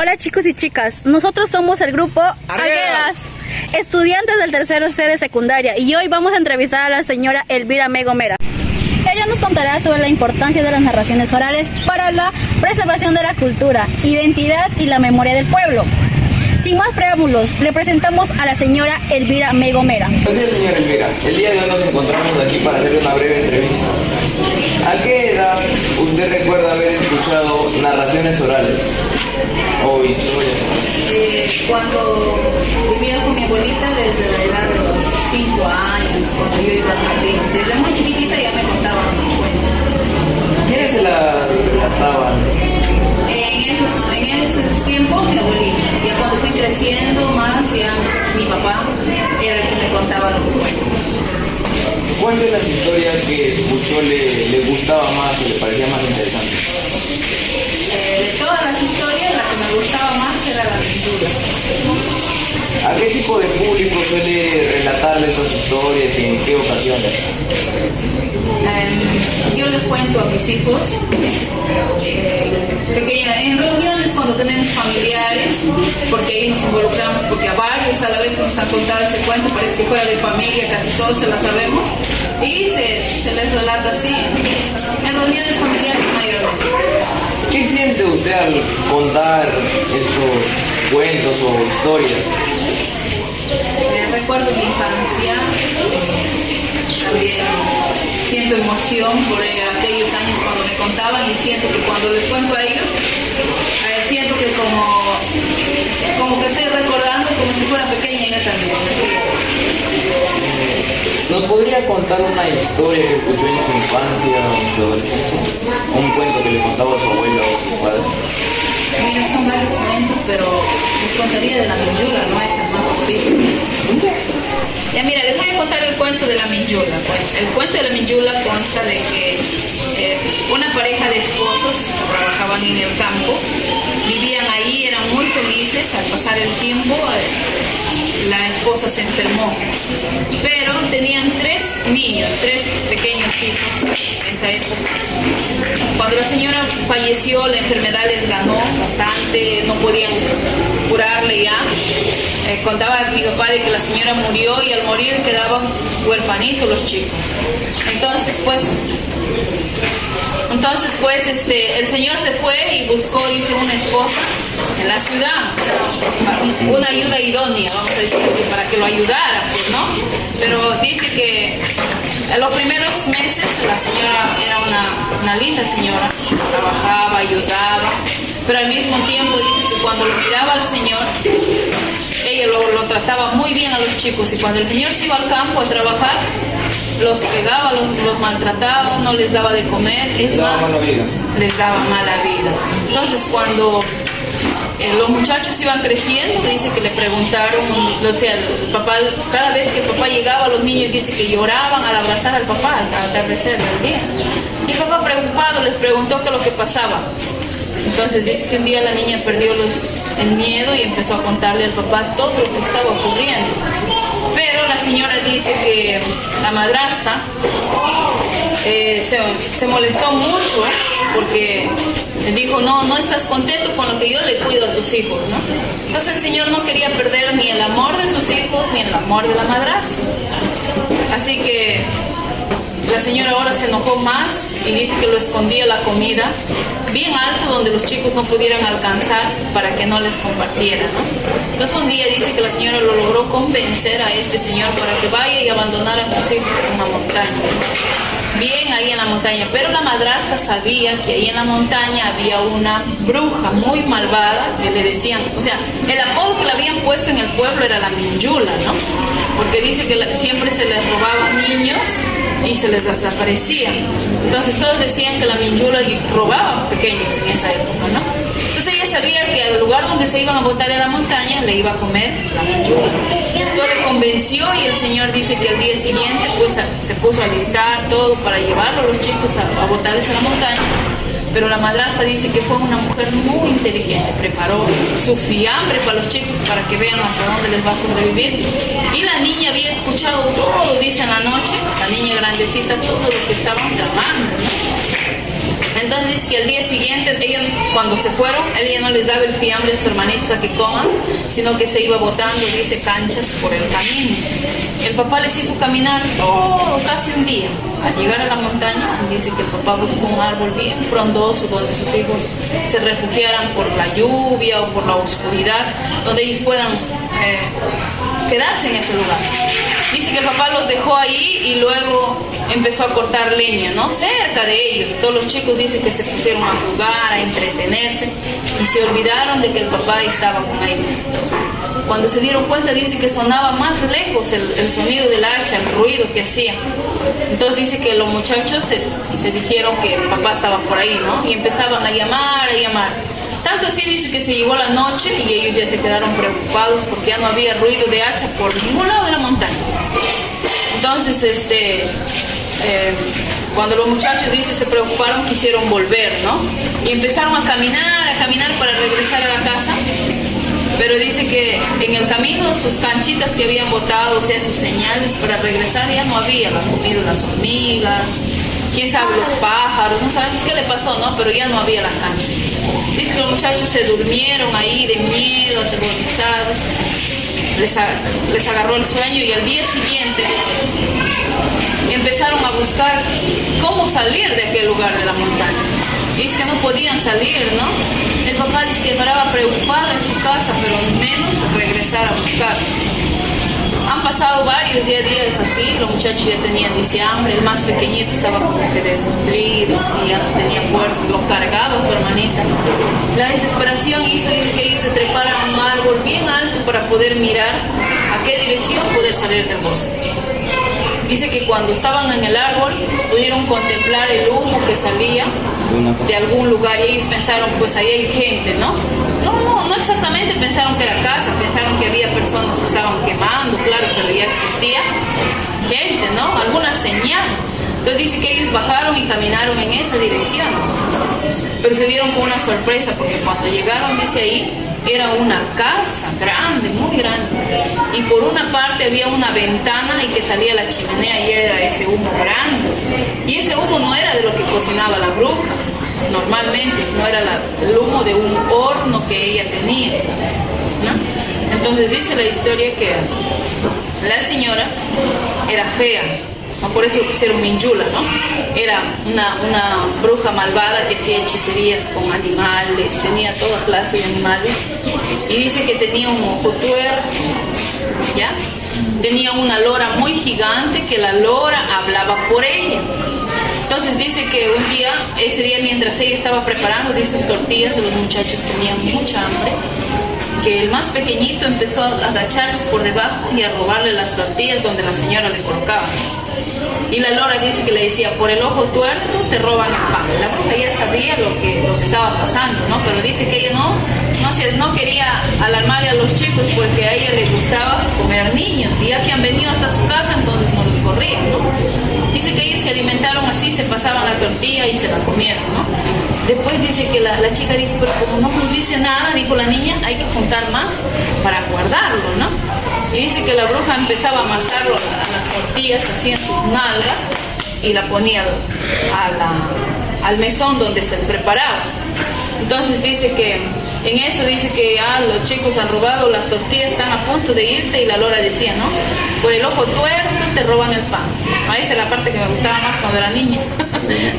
Hola chicos y chicas, nosotros somos el grupo Arguedas, estudiantes del tercero C de secundaria, y hoy vamos a entrevistar a la señora Elvira Megomera. Ella nos contará sobre la importancia de las narraciones orales para la preservación de la cultura, identidad y la memoria del pueblo. Sin más preámbulos, le presentamos a la señora Elvira Megomera. Buenos días, señora Elvira. El día de hoy nos encontramos aquí para hacerle una breve entrevista. ¿A qué edad usted recuerda haber escuchado narraciones orales o historias? Cuando vivía con mi abuelita desde la edad de los 5 años, cuando yo iba al jardín. Desde muy chiquitita ya me contaban los cuentos. ¿Quiénes se la relataban? En esos tiempos mi abuelita. Ya cuando fui creciendo más, ya mi papá era el que me contaba los cuentos. ¿Cuál de las historias que escuchó le gustaba más o le parecía más interesante? De todas las historias, la que me gustaba más era la aventura. ¿A qué tipo de público suele relatarle esas historias y en qué ocasiones? Yo les cuento a mis hijos en reuniones cuando tenemos familiares, porque ahí nos involucramos, porque a varios a la vez que nos han contado ese cuento, parece que fuera de familia, casi todos se la sabemos, y se les relata así, en reuniones familiares mayormente. ¿Qué siente usted al contar estos cuentos o historias? Recuerdo mi infancia, también siento emoción por aquellos años cuando me contaban, y siento que cuando les cuento a ellos, siento que como que estoy recordando como si fuera pequeña yo también. ¿Nos podría contar una historia que escuchó en su infancia o en su adolescencia? Un cuento que le contaba a su abuela o a su padre. Mira, son varios cuentos, pero les contaría de la Minjula, ¿no? Es el más cortito. Ya mira, les voy a contar el cuento de la Minjula. El cuento de la Minjula consta de que una pareja de esposos trabajaban en el campo, vivían ahí, eran muy felices. Al pasar el tiempo, la esposa se enfermó, pero tenían 3 niños, 3 pequeños hijos en esa época. Cuando la señora falleció, la enfermedad les ganó bastante, no podían curarle ya. Contaba mi papá de que la señora murió y al morir quedaban huerfanitos los chicos. Entonces el señor se fue y buscó, dice, una esposa en la ciudad, una ayuda idónea, vamos a decir así, para que lo ayudara, pues, ¿no? Pero dice que en los primeros meses la señora era una linda señora, trabajaba, ayudaba, pero al mismo tiempo dice que cuando lo miraba al señor, ella lo trataba muy bien a los chicos, y cuando el señor se iba al campo a trabajar, los pegaba, los maltrataba, no les daba de comer, es más, les daba mala vida. Entonces cuando los muchachos iban creciendo, dice que le preguntaron, o sea, el papá, cada vez que el papá llegaba, los niños dice que lloraban al abrazar al papá al atardecer del día. Y el papá, preocupado, les preguntó qué es lo que pasaba. Entonces dice que un día la niña perdió el miedo y empezó a contarle al papá todo lo que estaba ocurriendo. Pero la señora dice que la madrastra se molestó mucho porque le dijo, no estás contento con lo que yo le cuido a tus hijos, ¿no? Entonces el señor no quería perder ni el amor de sus hijos ni el amor de la madrastra. Así que la señora ahora se enojó más y dice que lo escondía la comida bien alto donde los chicos no pudieran alcanzar para que no les compartiera, ¿no? Entonces un día dice que la señora lo logró convencer a este señor para que vaya y abandonara a sus hijos en una montaña. Bien ahí en la montaña, pero la madrastra sabía que ahí en la montaña había una bruja muy malvada que le decían, o sea, el apodo que le habían puesto en el pueblo era la Minjula, ¿no? Porque dice que siempre se les robaban niños y se les desaparecían. Entonces todos decían que la Minjula robaba pequeños en esa época, ¿no? Entonces ella sabía que al lugar donde se iban a botar en la montaña le iba a comer la Minjula. Entonces le convenció, y el señor dice que al día siguiente pues se puso a listar todo para llevarlo a los chicos a botarles a la montaña. Pero la madrastra dice que fue una mujer muy inteligente, preparó su fiambre para los chicos para que vean hasta dónde les va a sobrevivir. Y la niña había escuchado todo, dice, en la noche, la niña grandecita, todo lo que estaban tramando, ¿no? Entonces dice que al día siguiente, ellos cuando se fueron, él ya no les daba el fiambre a sus hermanitos a que coman, sino que se iba botando, dice, canchas por el camino. El papá les hizo caminar todo, casi un día. Al llegar a la montaña, dice que el papá buscó un árbol bien frondoso donde sus hijos se refugiaran por la lluvia o por la oscuridad, donde ellos puedan quedarse en ese lugar. Dice que el papá los dejó ahí y luego empezó a cortar leña, ¿no? Cerca de ellos. Todos los chicos dicen que se pusieron a jugar, a entretenerse y se olvidaron de que el papá estaba con ellos. Cuando se dieron cuenta, dice que sonaba más lejos el sonido del hacha, el ruido que hacía. Entonces dice que los muchachos se dijeron que el papá estaba por ahí, ¿no? Y empezaban a llamar, a llamar. Tanto así dice que se llegó la noche y ellos ya se quedaron preocupados porque ya no había ruido de hacha por ningún lado de la montaña. Entonces, cuando los muchachos, dice, se preocuparon, quisieron volver, ¿no? Y empezaron a caminar para regresar a la casa. Pero dice que en el camino sus canchitas que habían botado, o sea, sus señales para regresar ya no había. Las comido las hormigas, quién sabe los pájaros, no sabemos qué le pasó, ¿no? Pero ya no había la cancha. Dice que los muchachos se durmieron ahí de miedo, aterrorizados. Les agarró el sueño y al día siguiente empezaron a buscar cómo salir de aquel lugar de la montaña. Dice que no podían salir, ¿no? El papá dice que estaba preocupado en su casa, pero menos regresar a buscar. Han pasado varios días así, los muchachos ya tenían, dice, hambre, el más pequeñito estaba como que desnutrido, sí, ya no tenía fuerza, lo cargaba a su hermanita. La desesperación hizo, dice, que ellos se treparan a un árbol bien alto para poder mirar a qué dirección poder salir del bosque. Dice que cuando estaban en el árbol pudieron contemplar el humo que salía de algún lugar y ellos pensaron, pues ahí hay gente, ¿no? No exactamente pensaron que era casa, pensaron que había personas que estaban quemando, claro, pero ya existía gente, ¿no? Alguna señal. Entonces dice que ellos bajaron y caminaron en esa dirección. Pero se dieron con una sorpresa porque cuando llegaron, dice ahí, era una casa grande, muy grande. Y por una parte había una ventana y que salía la chimenea y era ese humo grande. Y ese humo no era de lo que cocinaba la bruja normalmente, sino era el humo de un horno que ella tenía, ¿no? Entonces dice la historia que la señora era fea, ¿no? Por eso pusieron Minjula, ¿no? Era una bruja malvada que hacía hechicerías con animales, tenía toda clase de animales. Y dice que tenía un ojo tuerto, ¿ya? Tenía una lora muy gigante que la lora hablaba por ella. Entonces dice que un día, ese día mientras ella estaba preparando de sus tortillas, los muchachos tenían mucha hambre, que el más pequeñito empezó a agacharse por debajo y a robarle las tortillas donde la señora le colocaba. Y la lora dice que le decía, por el ojo tuerto te roban el pan. La bruja ya sabía lo que estaba pasando, ¿no? Pero dice que ella no quería alarmarle a los chicos porque a ella le gustaba comer niños. Y ya que han venido hasta su casa, entonces no los corrían, ¿no? Dice que ellos se alimentaron así, se pasaban la tortilla y se la comieron, ¿no? Después dice que la chica dijo, pero como no nos dice nada, dijo la niña, hay que juntar más para guardarlo, ¿no? Y dice que la bruja empezaba a amasarlo a las tortillas así en sus nalgas y la ponía al mesón donde se preparaba. Entonces dice que en eso dice que los chicos han robado las tortillas, están a punto de irse y la lora decía, ¿no? Por el ojo tuerto te roban el pan. Esa es la parte que me gustaba más cuando era niña,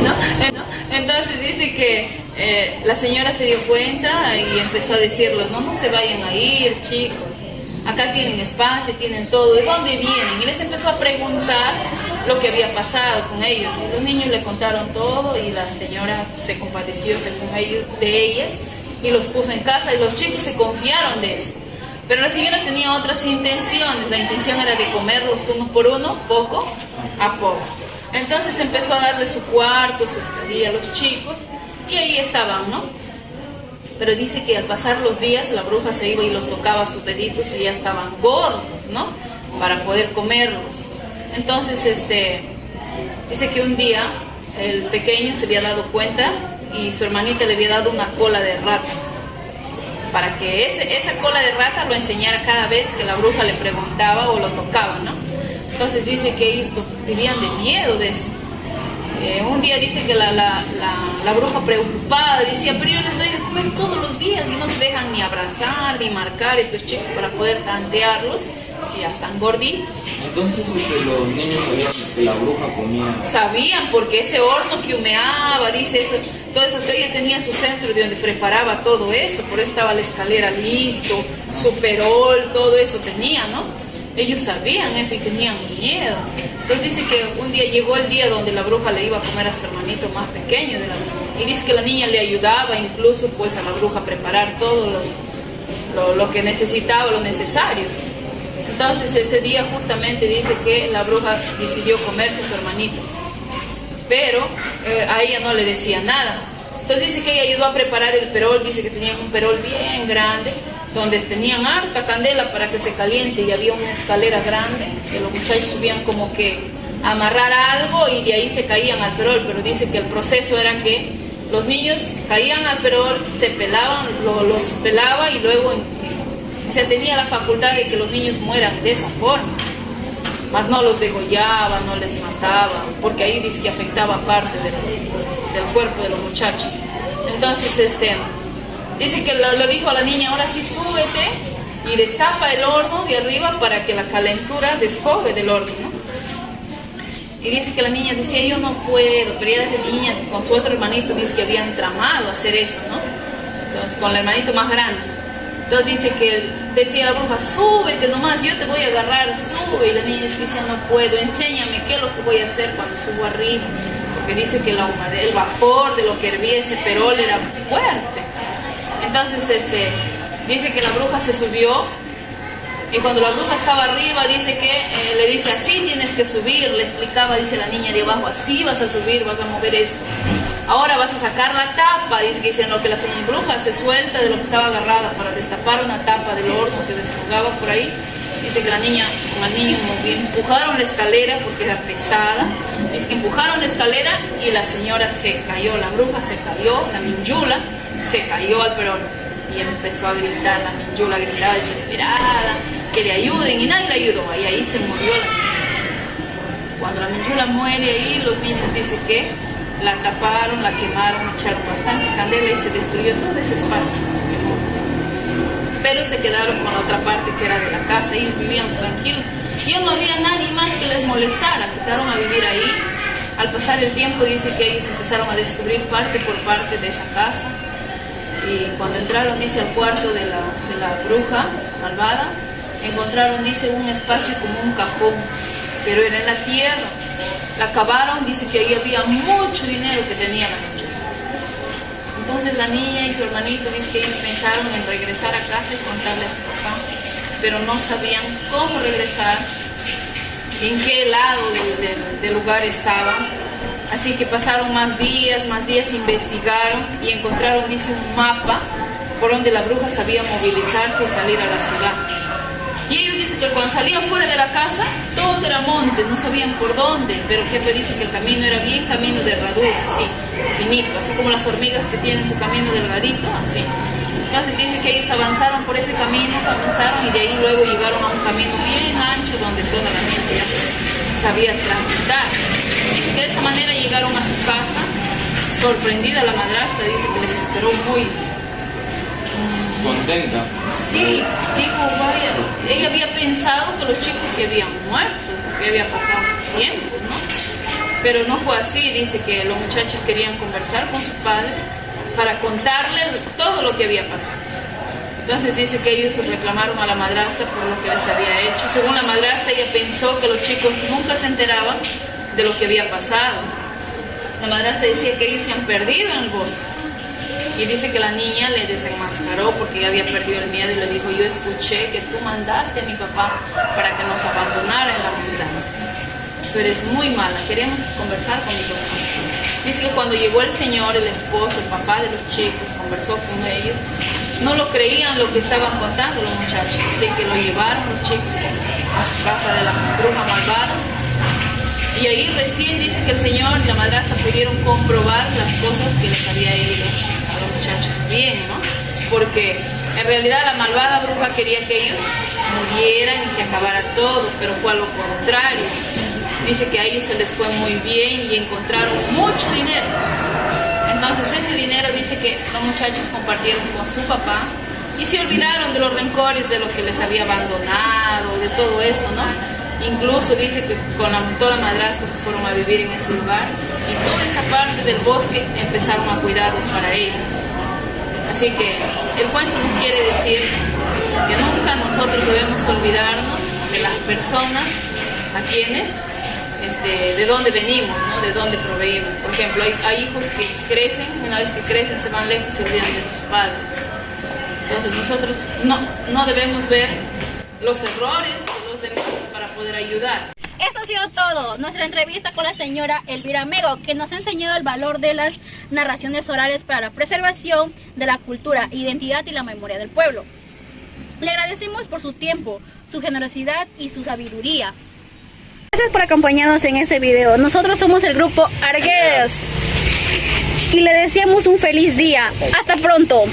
¿no? Entonces dice que la señora se dio cuenta y empezó a decirles, no se vayan a ir, chicos. Acá tienen espacio, tienen todo. ¿De dónde vienen? Y les empezó a preguntar lo que había pasado con ellos. Y los niños le contaron todo y la señora se compadeció de ellas y los puso en casa y los chicos se confiaron de eso. Pero la señora tenía otras intenciones. La intención era de comerlos uno por uno, poco a poco. Entonces empezó a darle su cuarto, su estadía a los chicos y ahí estaban, ¿no? Pero dice que al pasar los días la bruja se iba y los tocaba sus deditos y ya estaban gordos, ¿no? Para poder comerlos. Entonces, dice que un día el pequeño se había dado cuenta y su hermanita le había dado una cola de rata para que esa cola de rata lo enseñara cada vez que la bruja le preguntaba o lo tocaba, ¿no? Entonces dice que ellos vivían de miedo de eso. Un día dice que la bruja preocupada decía, pero yo les doy de comer todos los días y no se dejan ni abrazar ni marcar estos chicos para poder tantearlos si ya están gorditos. Entonces los niños sabían que la bruja comía. Sabían porque ese horno que humeaba, dice eso, todas esas que ella tenía su centro de donde preparaba todo eso, por eso estaba la escalera listo, su perol, todo eso tenía, ¿no? Ellos sabían eso y tenían miedo. Entonces dice que un día llegó el día donde la bruja le iba a comer a su hermanito más pequeño de la bruja. Y dice que la niña le ayudaba incluso pues a la bruja a preparar todo lo que necesitaba, lo necesario. Entonces ese día justamente dice que la bruja decidió comerse a su hermanito. Pero a ella no le decía nada. Entonces dice que ella ayudó a preparar el perol, dice que tenían un perol bien grande, donde tenían harta candela para que se caliente y había una escalera grande, que los muchachos subían como que a amarrar algo y de ahí se caían al perol, pero dice que el proceso era que los niños caían al perol, se pelaban, los pelaba y luego, o sea, tenía la facultad de que los niños mueran de esa forma, mas no los degollaba, no les mataba, porque ahí dice que afectaba parte del cuerpo de los muchachos. Entonces, dice que lo dijo a la niña, ahora sí súbete y destapa el horno de arriba para que la calentura desfogue del horno, ¿no? Y dice que la niña decía, yo no puedo, pero ella desde niña con su otro hermanito dice que habían tramado hacer eso, ¿no? Entonces con el hermanito más grande. Entonces dice que decía la bruja, súbete nomás, yo te voy a agarrar, sube. Y la niña decía, no puedo, enséñame qué es lo que voy a hacer cuando subo arriba. Porque dice que el vapor de lo que hervía ese perol era fuerte. Entonces dice que la bruja se subió y cuando la bruja estaba arriba dice que le dice, así tienes que subir, le explicaba, dice la niña de abajo, así vas a subir, vas a mover esto. Ahora vas a sacar la tapa, dice que en lo que la señora bruja se suelta de lo que estaba agarrada para destapar una tapa del horno que desfogaba por ahí. Dice que la niña con el niño empujaron la escalera porque era pesada. Dice que empujaron la escalera y la señora se cayó, la bruja se cayó, la minjula se cayó al perón y empezó a gritar, la minjula gritaba desesperada, que le ayuden y nadie le ayudó y ahí se murió la minjula. Cuando la minjula muere ahí, los niños dicen que la taparon, la quemaron, echaron bastante candela y se destruyó todo ese espacio. Pero se quedaron con la otra parte que era de la casa y vivían tranquilos. Ya no había nadie más que les molestara, se quedaron a vivir ahí. Al pasar el tiempo dice que ellos empezaron a descubrir parte por parte de esa casa. Y cuando entraron, dice, al cuarto de la bruja malvada, encontraron, dice, un espacio como un cajón, pero era en la tierra. La cavaron, dice que ahí había mucho dinero que tenía la niña. Entonces la niña y su hermanito, dice que ellos pensaron en regresar a casa y contarle a su papá, pero no sabían cómo regresar, en qué lado del lugar estaban. Así que pasaron más días, investigaron y encontraron, dice, un mapa por donde la bruja sabía movilizarse y salir a la ciudad. Y ellos dicen que cuando salían fuera de la casa, todo era monte, no sabían por dónde, pero el jefe dice que el camino era bien camino de herradura, así, finito, así como las hormigas que tienen su camino delgadito, así. Entonces dice que ellos avanzaron por ese camino, avanzaron y de ahí luego llegaron a un camino bien ancho donde toda la gente ya sabía transitar. Dice que de esa manera llegaron a su casa, sorprendida la madrastra, dice que les esperó muy contenta. Sí, dijo, vaya, ella había pensado que los chicos se habían muerto, que había pasado tiempo, ¿no? Pero no fue así, dice que los muchachos querían conversar con su padre para contarle todo lo que había pasado. Entonces dice que ellos reclamaron a la madrastra por lo que les había hecho. Según la madrastra, ella pensó que los chicos nunca se enteraban de lo que había pasado. La madrastra decía que ellos se han perdido en el bosque. Y dice que la niña le desenmascaró porque ella había perdido el miedo y le dijo, yo escuché que tú mandaste a mi papá para que nos abandonara en la montaña. Pero es muy mala, queremos conversar con mi papá. Dice que cuando llegó el señor, el esposo, el papá de los chicos, conversó con ellos, no lo creían lo que estaban contando los muchachos. Dice que lo llevaron los chicos a su casa de la bruja malvada. Y ahí recién dice que el señor y la madrastra pudieron comprobar las cosas que les había ido a los muchachos bien, ¿no? Porque en realidad la malvada bruja quería que ellos murieran y se acabara todo, pero fue a lo contrario. dice que a ellos se les fue muy bien y encontraron mucho dinero. Entonces ese dinero dice que los muchachos compartieron con su papá y se olvidaron de los rencores, de lo que les había abandonado, de todo eso, ¿no? Incluso dice que con toda la madrastra se fueron a vivir en ese lugar y toda esa parte del bosque empezaron a cuidarlo para ellos. Así que el cuento nos quiere decir que nunca nosotros debemos olvidarnos de las personas a quienes, de dónde venimos, ¿no? De dónde proveímos. Por ejemplo, hay hijos que crecen, una vez que crecen se van lejos y se olvidan de sus padres. Entonces nosotros no debemos ver los errores de los demás para poder ayudar. Eso ha sido todo, nuestra entrevista con la señora Elvira Mego, que nos ha enseñado el valor de las narraciones orales para la preservación de la cultura, identidad y la memoria del pueblo. Le agradecemos por su tiempo, su generosidad y su sabiduría. Gracias por acompañarnos en este video. Nosotros somos el grupo Arguedas y le deseamos un feliz día. Hasta pronto.